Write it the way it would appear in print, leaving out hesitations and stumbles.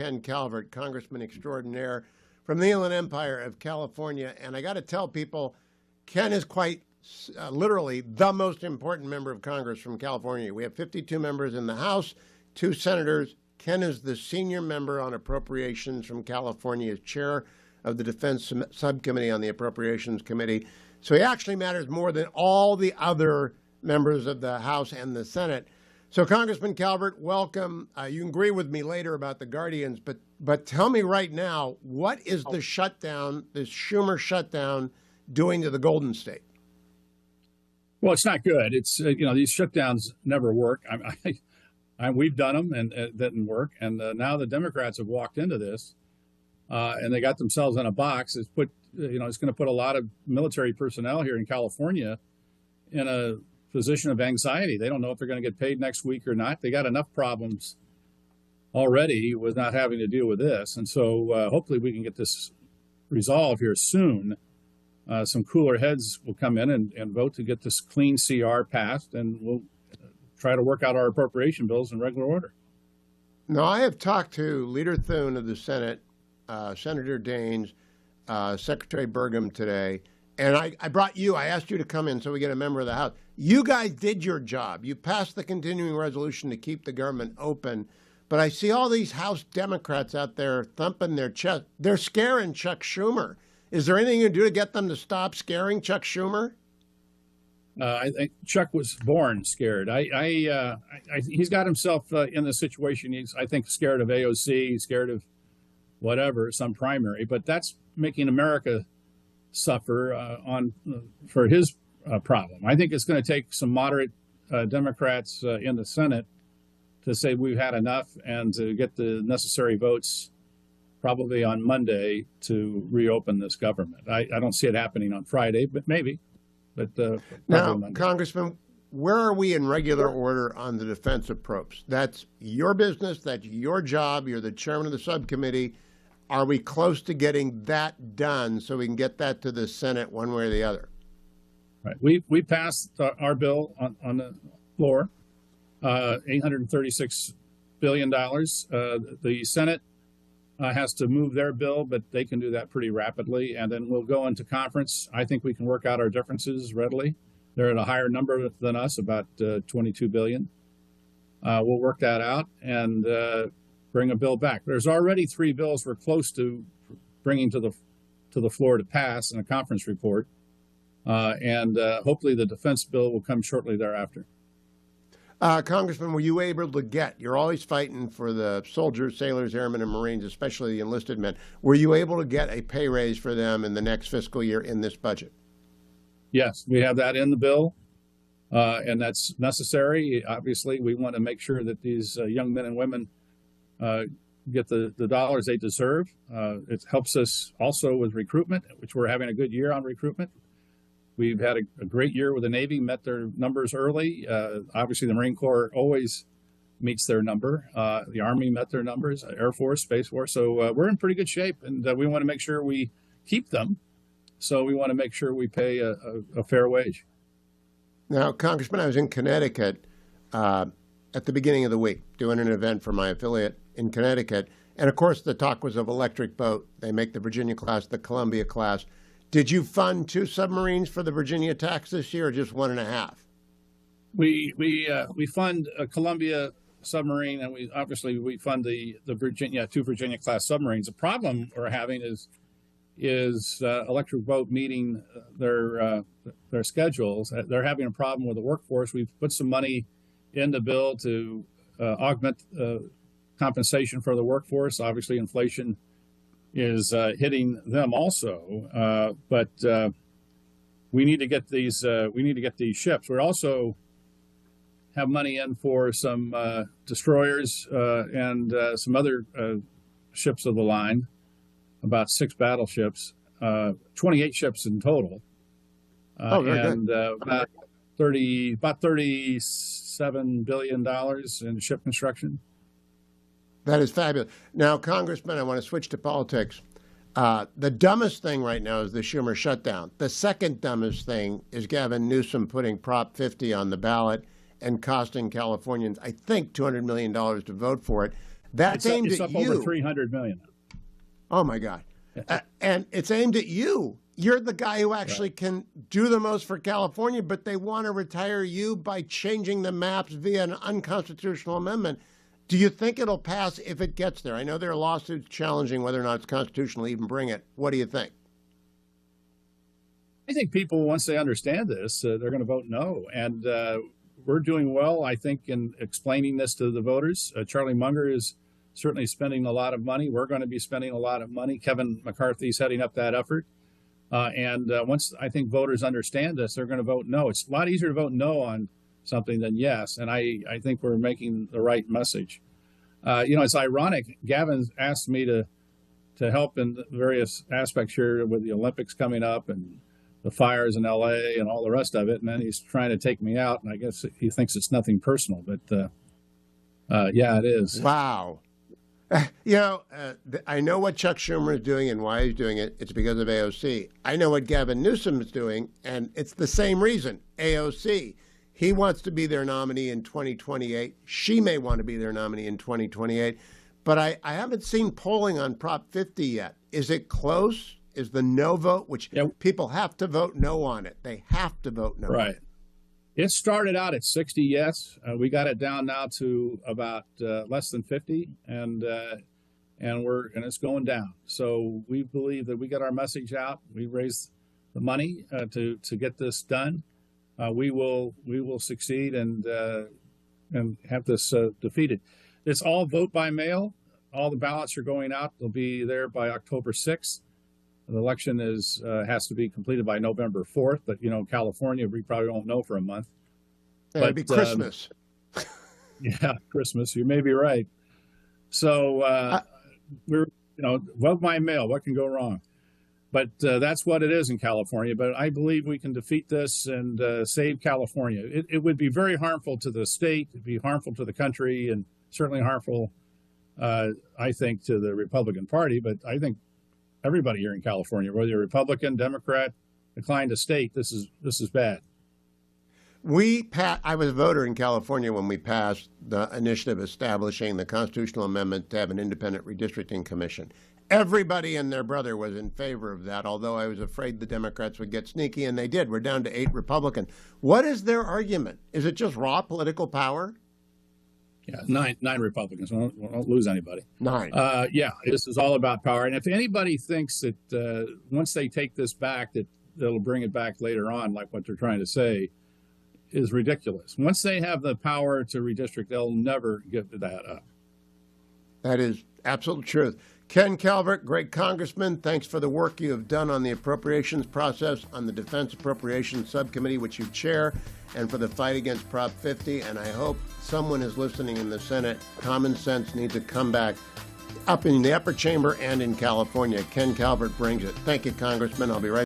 Ken Calvert, Congressman extraordinaire from the Inland Empire of California. And I got to tell people, Ken is quite literally the most important member of Congress from California. We have 52 members in the House, 2 senators. Ken is the senior member on Appropriations from California, as chair of the Defense Subcommittee on the Appropriations Committee. So he actually matters more than all the other members of the House and the Senate. So, Congressman Calvert, welcome. You can agree with me later about the Guardians, but tell me right now, what is the shutdown, this Schumer shutdown, doing to the Golden State? Well, it's not good. It's these shutdowns never work. We've done them and it didn't work, and now the Democrats have walked into this, and they got themselves in a box. It's going to put a lot of military personnel here in California in a position of anxiety. They don't know if they're going to get paid next week or not. They got enough problems already with not having to deal with this. And so hopefully we can get this resolved here soon. Some cooler heads will come in and vote to get this clean CR passed, and we'll try to work out our appropriation bills in regular order. Now, I have talked to Leader Thune of the Senate, Senator Daines, Secretary Burgum today, and I brought you. I asked you to come in so we get a member of the House. You guys did your job. You passed the continuing resolution to keep the government open. But I see all these House Democrats out there thumping their chest. They're scaring Chuck Schumer. Is there anything you can do to get them to stop scaring Chuck Schumer? I think Chuck was born scared. He's got himself in the situation. He's, I think, scared of AOC, scared of whatever, some primary. But that's making America suffer for his problem. I think it's going to take some moderate Democrats in the Senate to say we've had enough and to get the necessary votes probably on Monday to reopen this government. I don't see it happening on Friday, but maybe. But now, Congressman, where are we in regular order on the defense approach? That's your business. That's your job. You're the chairman of the subcommittee. Are we close to getting that done so we can get that to the Senate one way or the other? Right. We passed our bill on the floor, $836 billion. The Senate has to move their bill, but they can do that pretty rapidly. And then we'll go into conference. I think we can work out our differences readily. They're at a higher number than us, about $22 billion. We'll work that out and bring a bill back. There's already 3 bills we're close to bringing to the floor to pass in a conference report. And hopefully the defense bill will come shortly thereafter. Congressman, were you able to you're always fighting for the soldiers, sailors, airmen, and Marines, especially the enlisted men. Were you able to get a pay raise for them in the next fiscal year in this budget? Yes, we have that in the bill, and that's necessary. Obviously, we want to make sure that these young men and women get the dollars they deserve. It helps us also with recruitment, which we're having a good year on recruitment. We've had a great year with the Navy, met their numbers early. Obviously, the Marine Corps always meets their number. The Army met their numbers, Air Force, Space Force. So we're in pretty good shape, and we want to make sure we keep them. So we want to make sure we pay a fair wage. Now, Congressman, I was in Connecticut at the beginning of the week doing an event for my affiliate in Connecticut. And, of course, the talk was of electric boat. They make the Virginia class, the Columbia class. Did you fund 2 submarines for the Virginia tax this year, or just 1.5? We fund a Columbia submarine, and we fund the Virginia 2 Virginia class submarines. The problem we're having is electric boat meeting their schedules. They're having a problem with the workforce. We've put some money in the bill to augment compensation for the workforce. Obviously, inflation is hitting them also, but we need to get these. We need to get these ships. We also have money in for some destroyers and some other ships of the line. About 6 battleships, 28 ships in total, and about $37 billion in ship construction. That is fabulous. Now, Congressman, I want to switch to politics. The dumbest thing right now is the Schumer shutdown. The second dumbest thing is Gavin Newsom putting Prop 50 on the ballot and costing Californians, I think, $200 million to vote for it. That's aimed it's at up over you. 300 million. Oh my God. And it's aimed at you. You're the guy who actually can do the most for California, but they want to retire you by changing the maps via an unconstitutional amendment. Do you think it'll pass if it gets there? I know there are lawsuits challenging whether or not it's constitutional to even bring it. What do you think? I think people, once they understand this, they're going to vote no. And we're doing well, I think, in explaining this to the voters. Charlie Munger is certainly spending a lot of money. We're going to be spending a lot of money. Kevin McCarthy's heading up that effort. And once I think voters understand this, they're going to vote no. It's a lot easier to vote no on something than yes. And I think we're making the right message. It's ironic. Gavin asked me to help in various aspects here with the Olympics coming up and the fires in LA and all the rest of it. And then he's trying to take me out. And I guess he thinks it's nothing personal, but yeah, it is. Wow. I know what Chuck Schumer is doing and why he's doing it. It's because of AOC. I know what Gavin Newsom is doing, and it's the same reason, AOC. He wants to be their nominee in 2028. She may want to be their nominee in 2028. But I haven't seen polling on Prop 50 yet. Is it close? Is the no vote, which people have to vote no on it. They have to vote no. Right. It started out at 60 yes. We got it down now to about less than 50, and it's going down. So we believe that we got our message out. We raised the money to get this done. We will succeed and have this defeated. It's all vote by mail. All the ballots are going out. They'll be there by October 6th. The election has to be completed by November 4th, but California, we probably won't know for a month. It'll be Christmas. Yeah, Christmas. You may be right. So we're vote by mail. What can go wrong? But that's what it is in California. But I believe we can defeat this and save California. It would be very harmful to the state. It'd be harmful to the country, and certainly harmful, I think, to the Republican Party. But I think everybody here in California, whether you're Republican, Democrat, decline to state, this is bad. I was a voter in California when we passed the initiative establishing the constitutional amendment to have an independent redistricting commission. Everybody and their brother was in favor of that, although I was afraid the Democrats would get sneaky, and they did. We're down to 8 Republican. What is their argument? Is it just raw political power? Yeah, nine Republicans. We won't lose anybody. 9. Yeah, this is all about power. And if anybody thinks that once they take this back, that they'll bring it back later on, like what they're trying to say, is ridiculous. Once they have the power to redistrict, they'll never give that up. That is absolute truth. Ken Calvert, great congressman, thanks for the work you have done on the appropriations process, on the Defense Appropriations Subcommittee, which you chair, and for the fight against Prop 50. And I hope someone is listening in the Senate. Common sense needs to come back up in the upper chamber and in California. Ken Calvert brings it. Thank you, Congressman. I'll be right back.